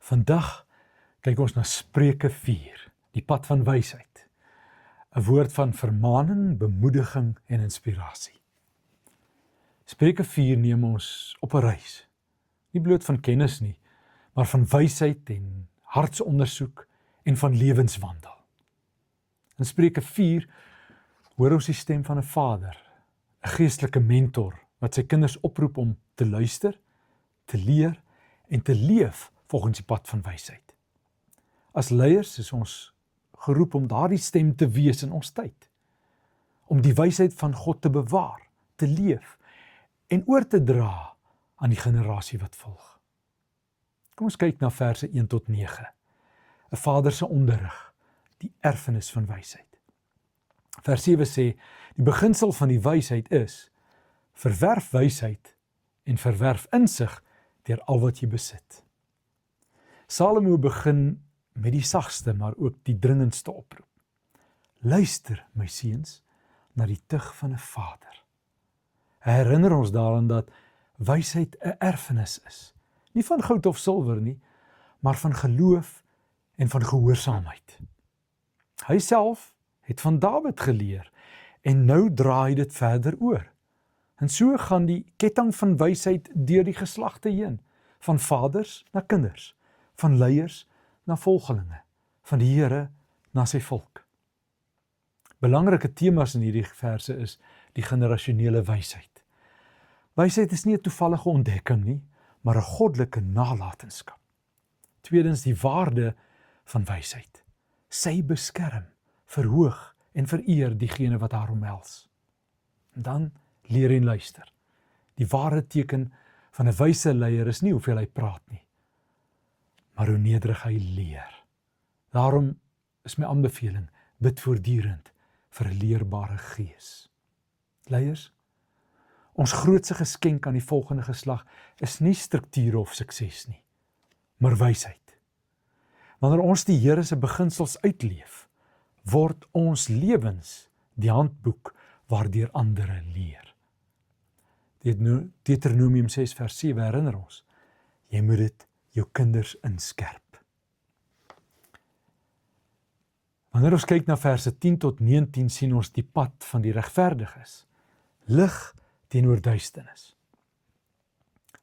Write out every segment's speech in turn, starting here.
Vandag kyk ons na Spreuke 4, die pad van wysheid. 'n woord van vermaning, bemoediging en inspirasie. Spreuke 4 neem ons op 'n reis, nie bloot van kennis nie, maar van wysheid en hartsondersoek en van lewenswandel. In Spreuke 4 hoor ons die stem van 'n vader, 'n geestelike mentor, wat sy kinders oproep om te luister, te leer en te leef volgens die pad van wysheid. As leiers is ons geroep om daardie stem te wees in ons tyd, om die wysheid van God te bewaar, te leef en oor te dra aan die generasie wat volg. Kom ons kyk na verse 1 tot 9. 'n Vader se onderrig, die erfenis van wysheid. Vers 7 sê, die beginsel van die wysheid is, verwerf wysheid en verwerf insig deur al wat jy besit. Salomo begin met die sagste, maar ook die dringendste oproep. Luister, my seuns, na die tug van 'n vader. Hy herinner ons daaraan dat wysheid 'n erfenis is. Nie van goud of silwer nie, maar van geloof en van gehoorsaamheid. Hy self het van Dawid geleer en nou draai hy dit verder oor. En so gaan die ketting van wysheid deur die geslagte heen, van vaders na kinders, van leiers na volgelinge, van die Here na sy volk. Belangrike temas in hierdie verse is die generasionele wysheid. Wysheid is nie 'n toevallige ontdekking nie, maar 'n goddelike nalatenskap. Tweedens die waarde van wysheid. Sy beskerm, verhoog en vereer diegene wat haar omhels. En dan leer en luister. Die ware teken van 'n wyse leier is nie hoeveel hy praat nie, maar hoe nederig hy leer. Daarom is my aanbeveling, bid voortdurend vir 'n leerbare gees. Leiers, ons grootste geskenk aan die volgende geslag is nie strukture of sukses nie, maar wysheid. Wanneer ons die Here se beginsels uitleef, word ons lewens die handboek waardeur ander leer. Deuteronomium 6 vers 7 herinner ons, jy moet dit jou kinders inskerp. Wanneer ons kyk na verse 10 tot 19, sien ons die pad van die regverdiges. Lig teenoor duisternis.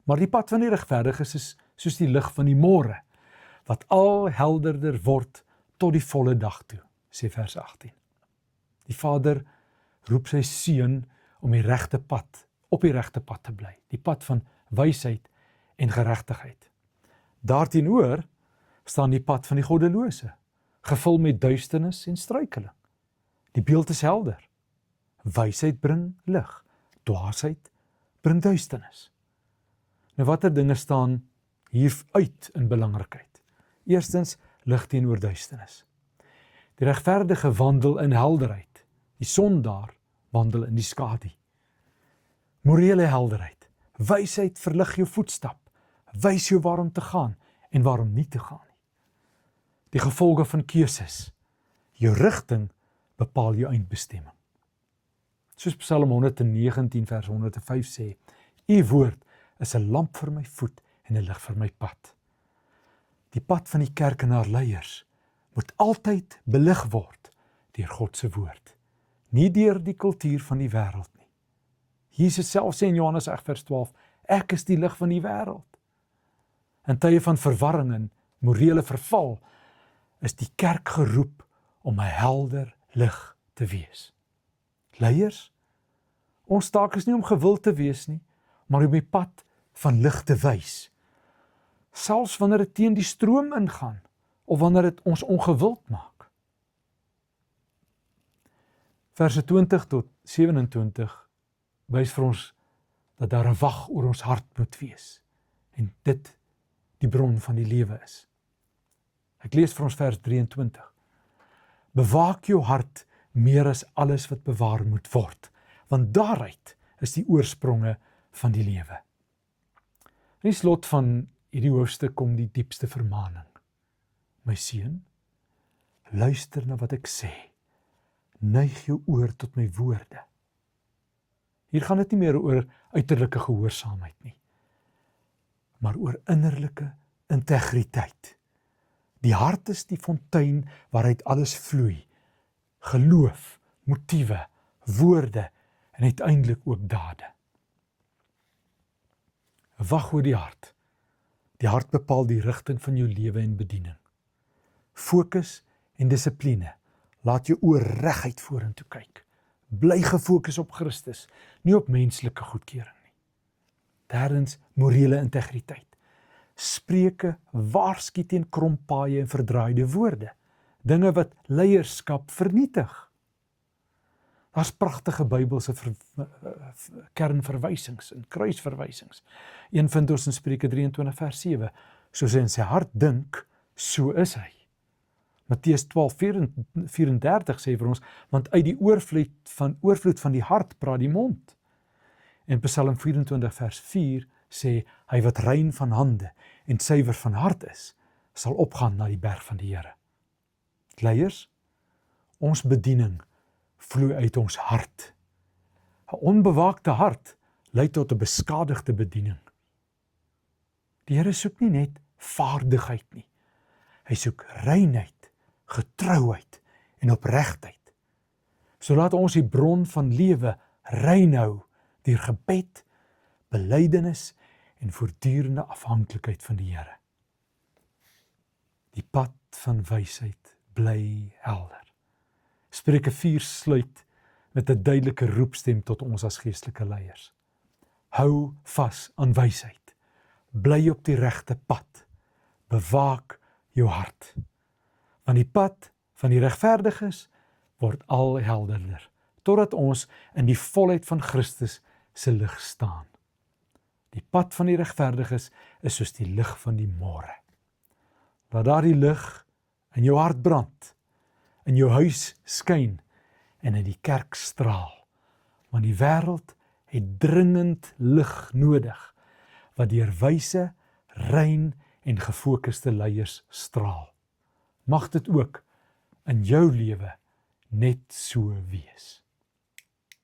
Maar die pad van die regverdiges is soos die lig van die môre, wat al helderder word tot die volle dag toe, sê vers 18. Die Vader roep sy seun om op die regte pad te bly, die pad van wysheid en geregtigheid. Daarteenoor staan die pad van die goddelose, gevul met duisternis en struikeling. Die beeld is helder. Wysheid bring lig, dwaasheid bring duisternis. Nou watter dinge staan hier uit in belangrikheid? Eerstens, lig teenoor duisternis. Die regverdige wandel in helderheid, die sondaar wandel in die skadu. Morele helderheid, wysheid verlig jou voetstap, wys jou waarom te gaan en waarom nie te gaan nie. Die gevolge van keuses, jou rigting bepaal jou eindbestemming. Soos Psalm 119 vers 105 sê, U woord is 'n lamp vir my voet en 'n lig vir my pad. Die pad van die kerk en haar leiers moet altyd belig word deur God se woord, nie deur die kultuur van die wêreld nie. Jesus self sê in Johannes 8 vers 12, ek is die lig van die wêreld. In tye van verwarring en morele verval is die kerk geroep om 'n helder lig te wees. Leiers, ons taak is nie om gewild te wees nie, maar om die pad van lig te wys. Selfs wanneer dit teen die stroom ingaan, of wanneer dit ons ongewild maak. Verse 20 tot 27 wys vir ons dat daar 'n wag oor ons hart moet wees, en dit die bron van die lewe is. Ek lees vir ons vers 23. Bewaak jou hart meer as alles wat bewaar moet word, want daaruit is die oorspronge van die lewe. In die slot van hierdie hoofstuk kom die diepste vermaning. My seun, luister na wat ek sê, neig jou oor tot my woorde. Hier gaan dit nie meer oor uiterlike gehoorsaamheid nie, maar oor innerlike integriteit. Die hart is die fontein waaruit alles vloei. Geloof, motiewe, woorde en uiteindelik ook dade. Wag oor die hart. Die hart bepaal die rigting van jou lewe en bediening. Fokus en dissipline. Laat jou oor reguit vorentoe kyk. Bly gefokus op Christus, nie op menslike goedkeuring nie. Derdens, morele integriteit. Spreuke waarsku teen krompaaie en verdraaide woorde. Dinge wat leierskap vernietig. Daar's pragtige Bybelse kernverwysings en kruisverwysings. Een vind ons in Spreuke 23 vers 7. Soos hy in sy hart dink, so is hy. Matteus 12:34 sê vir ons, want uit die oorvloed van die hart praat die mond. En Psalm 24 vers 4 sê, hy wat rein van hande en suiwer van hart is, sal opgaan na die berg van die Here. Leiers, ons bediening vloei uit ons hart. 'n Onbewaakte hart lei tot 'n beskadigde bediening. Die Here soek nie net vaardigheid nie. Hy soek reinheid, getrouheid en opregtheid. So laat ons die bron van lewe rein hou deur gebed, belydenis en voortdurende afhanklikheid van die Here. Die pad van wysheid bly helder. Spreuke 4 sluit met 'n duidelike roepstem tot ons as geestelike leiers. Hou vas aan wysheid. Bly op die regte pad. Bewaak jou hart. Want die pad van die regverdiges word al helderder, totdat ons in die volheid van Christus se lig staan. Die pad van die regverdiges is soos die lig van die môre. Laat daardie lig in jou hart brand, in jou huis skyn en in die kerk straal. Want die wêreld het dringend lig nodig, wat deur wyse, rein en gefokuste leiers straal. Mag dit ook in jou lewe net so wees.